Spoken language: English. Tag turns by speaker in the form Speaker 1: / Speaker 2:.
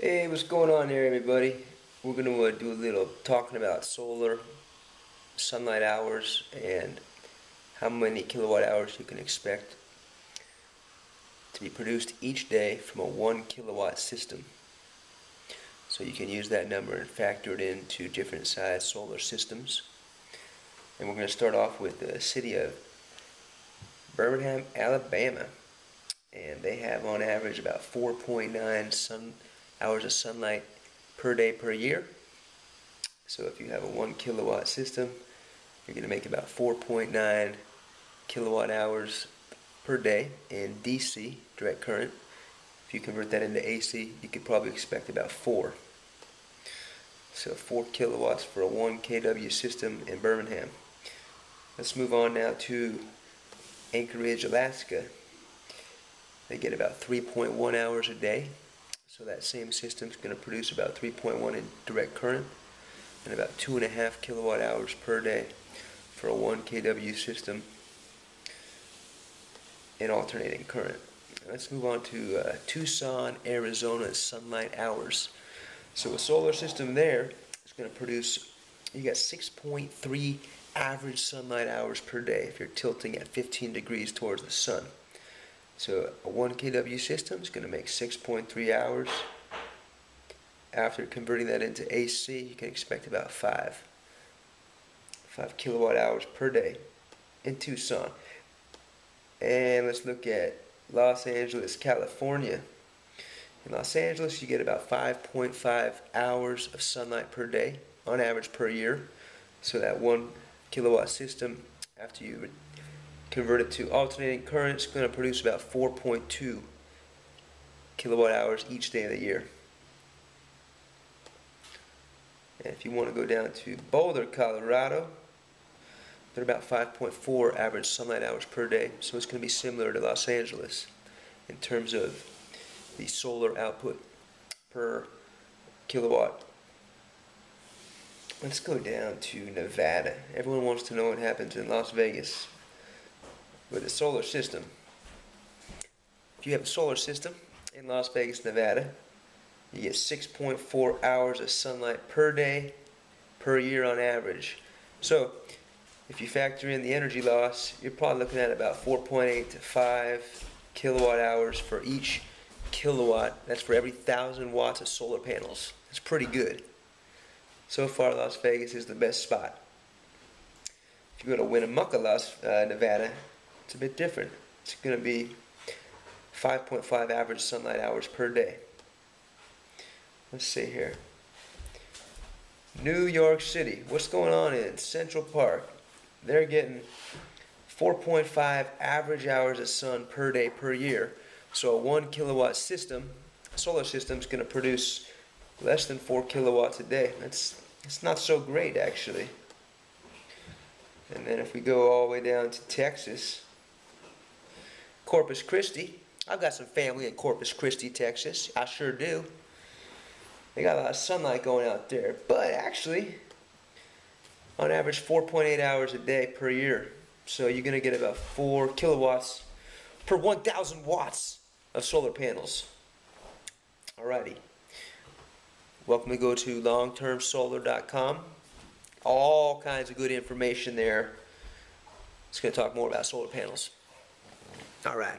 Speaker 1: Hey, what's going on there, everybody? We're going to do a little talking about solar sunlight hours and how many kilowatt hours you can expect to be produced each day from a 1 kilowatt system. So you can use that number and factor it into different size solar systems. And we're going to start off with the city of Birmingham, Alabama. And they have on average about 4.9 hours of sunlight per day per year. So if you have a 1 kilowatt system, you're going to make about 4.9 kilowatt hours per day in DC, direct current. If you convert that into AC, you could probably expect about 4. So 4 kilowatts for a 1 kW system in Birmingham. Let's move on now to Anchorage, Alaska. They get about 3.1 hours a day. So that same system is going to produce about 3.1 in direct current and about 2.5 kilowatt hours per day for a 1 kW system in alternating current. Let's move on to Tucson, Arizona sunlight hours. So a solar system there is going to produce, you got 6.3 average sunlight hours per day if you're tilting at 15 degrees towards the sun. So a 1 kW system is going to make 6.3 hours. After converting that into AC, you can expect about 5 kilowatt hours per day in Tucson. And let's look at Los Angeles, California. In Los Angeles, you get about 5.5 hours of sunlight per day on average per year. So that 1 kilowatt system, after you convert it to alternating current, it's going to produce about 4.2 kilowatt hours each day of the year. And if you want to go down to Boulder, Colorado, they're about 5.4 average sunlight hours per day. So it's going to be similar to Los Angeles in terms of the solar output per kilowatt. Let's go down to Nevada. Everyone wants to know what happens in Las Vegas with a solar system. If you have a solar system in Las Vegas, Nevada, you get 6.4 hours of sunlight per day per year on average. So if you factor in the energy loss, you're probably looking at about 4.8 to 5 kilowatt hours for each kilowatt. That's for every 1,000 watts of solar panels. That's pretty good. So far, Las Vegas is the best spot. If you go to Winnemucca, Nevada, it's a bit different. It's going to be 5.5 average sunlight hours per day. Let's see here. New York City. What's going on in Central Park? They're getting 4.5 average hours of sun per day per year. So a 1 kilowatt system, solar system, is going to produce less than 4 kilowatts a day. It's not so great, actually. And then if we go all the way down to Texas, Corpus Christi. I've got some family in Corpus Christi, Texas. I sure do. They got a lot of sunlight going out there. But actually, on average, 4.8 hours a day per year. So you're going to get about 4 kilowatts per 1,000 watts of solar panels. Alrighty. Welcome to go to longtermsolar.com. All kinds of good information there. It's going to talk more about solar panels. All right.